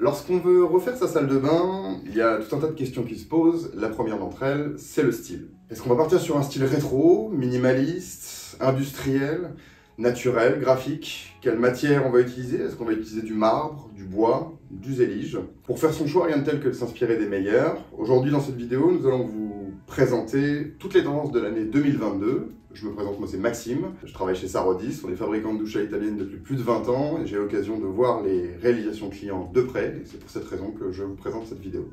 Lorsqu'on veut refaire sa salle de bain, il y a tout un tas de questions qui se posent. La première d'entre elles, c'est le style. Est-ce qu'on va partir sur un style rétro, minimaliste, industriel, naturel, graphique? Quelle matière on va utiliser? Est-ce qu'on va utiliser du marbre, du bois, du zélige? Pour faire son choix, rien de tel que de s'inspirer des meilleurs. Aujourd'hui, dans cette vidéo, nous allons vous présenter toutes les tendances de l'année 2022. Je me présente, moi c'est Maxime, je travaille chez Sarodis, on est fabricant de douches à l'italienne depuis plus de 20 ans et j'ai l'occasion de voir les réalisations clients de près et c'est pour cette raison que je vous présente cette vidéo.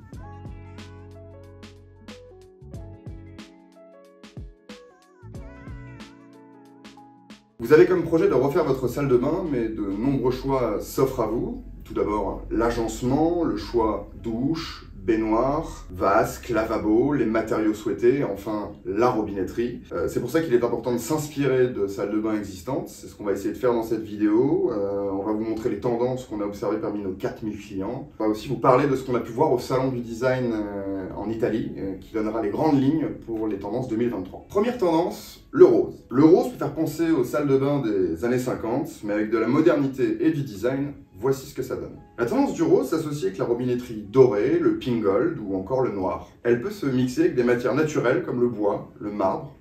Vous avez comme projet de refaire votre salle de bain, mais de nombreux choix s'offrent à vous. Tout d'abord, l'agencement, le choix douche, baignoire, vasque, lavabo, les matériaux souhaités, et enfin la robinetterie. C'est pour ça qu'il est important de s'inspirer de salles de bain existantes. C'est ce qu'on va essayer de faire dans cette vidéo. On va vous montrer les tendances qu'on a observées parmi nos 4000 clients. On va aussi vous parler de ce qu'on a pu voir au Salon du Design en Italie, qui donnera les grandes lignes pour les tendances 2023. Première tendance, le rose. Le rose peut faire penser aux salles de bain des années 50, mais avec de la modernité et du design. Voici ce que ça donne. La tendance du rose s'associe avec la robinetterie dorée, le pink gold ou encore le noir. Elle peut se mixer avec des matières naturelles comme le bois, le marbre,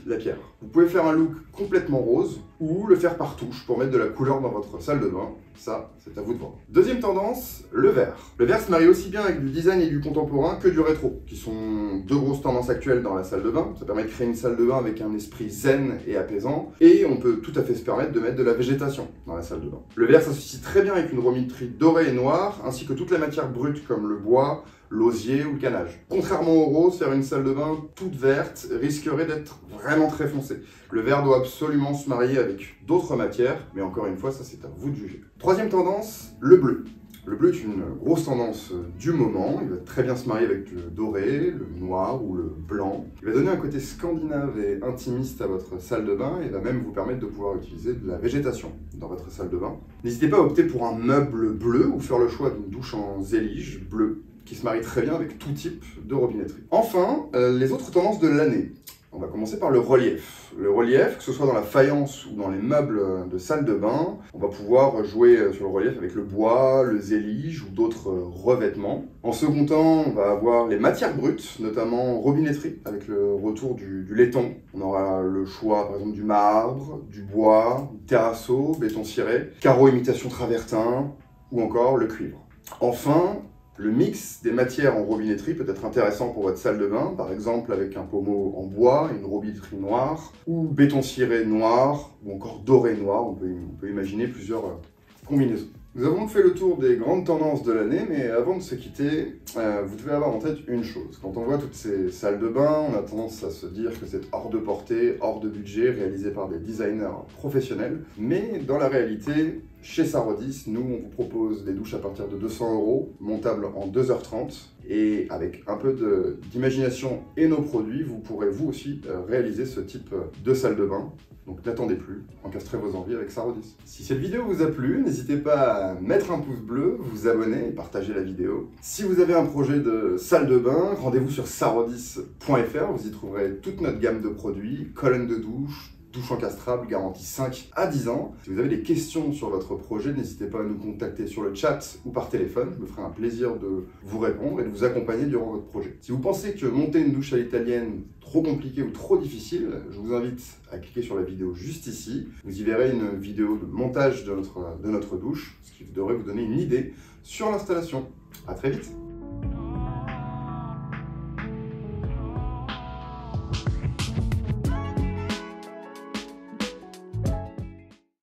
la pierre. Vous pouvez faire un look complètement rose ou le faire par touche pour mettre de la couleur dans votre salle de bain. Ça, c'est à vous de voir. Deuxième tendance, le vert. Le vert se marie aussi bien avec du design et du contemporain que du rétro, qui sont deux grosses tendances actuelles dans la salle de bain. Ça permet de créer une salle de bain avec un esprit zen et apaisant. Et on peut tout à fait se permettre de mettre de la végétation dans la salle de bain. Le vert s'associe très bien avec une robinetterie dorée et noire, ainsi que toute la matière brute comme le bois, l'osier ou le canage. Contrairement au rose, faire une salle de bain toute verte risquerait d'être vraiment très foncé. Le vert doit absolument se marier avec d'autres matières, mais encore une fois, ça c'est à vous de juger. Troisième tendance, le bleu. Le bleu est une grosse tendance du moment, il va très bien se marier avec le doré, le noir ou le blanc. Il va donner un côté scandinave et intimiste à votre salle de bain et va même vous permettre de pouvoir utiliser de la végétation dans votre salle de bain. N'hésitez pas à opter pour un meuble bleu ou faire le choix d'une douche en zélige bleu, qui se marie très bien avec tout type de robinetterie. Enfin, les autres tendances de l'année. On va commencer par le relief. Le relief, que ce soit dans la faïence ou dans les meubles de salle de bain, on va pouvoir jouer sur le relief avec le bois, le zélige ou d'autres revêtements. En second temps, on va avoir les matières brutes, notamment robinetterie, avec le retour du laiton. On aura le choix, par exemple, du marbre, du bois, terrazzo, béton ciré, carreau imitation travertin ou encore le cuivre. Enfin, le mix des matières en robinetterie peut être intéressant pour votre salle de bain, par exemple avec un pommeau en bois, une robinetterie noire, ou béton ciré noir, ou encore doré noir, on peut imaginer plusieurs combinaisons. Nous avons fait le tour des grandes tendances de l'année, mais avant de se quitter, vous devez avoir en tête une chose. Quand on voit toutes ces salles de bain, on a tendance à se dire que c'est hors de portée, hors de budget, réalisé par des designers professionnels. Mais dans la réalité, chez Sarodis, nous, on vous propose des douches à partir de 200 €, montables en 2h30. Et avec un peu d'imagination et nos produits, vous pourrez vous aussi réaliser ce type de salle de bain. Donc n'attendez plus, encastrez vos envies avec Sarodis. Si cette vidéo vous a plu, n'hésitez pas à mettre un pouce bleu, vous abonner et partager la vidéo. Si vous avez un projet de salle de bain, rendez-vous sur sarodis.fr, vous y trouverez toute notre gamme de produits, colonnes de douche, douche encastrable, garantie 5 à 10 ans. Si vous avez des questions sur votre projet, n'hésitez pas à nous contacter sur le chat ou par téléphone. Je me ferai un plaisir de vous répondre et de vous accompagner durant votre projet. Si vous pensez que monter une douche à l'italienne trop compliqué ou trop difficile, je vous invite à cliquer sur la vidéo juste ici. Vous y verrez une vidéo de montage de notre douche, ce qui devrait vous donner une idée sur l'installation. À très vite!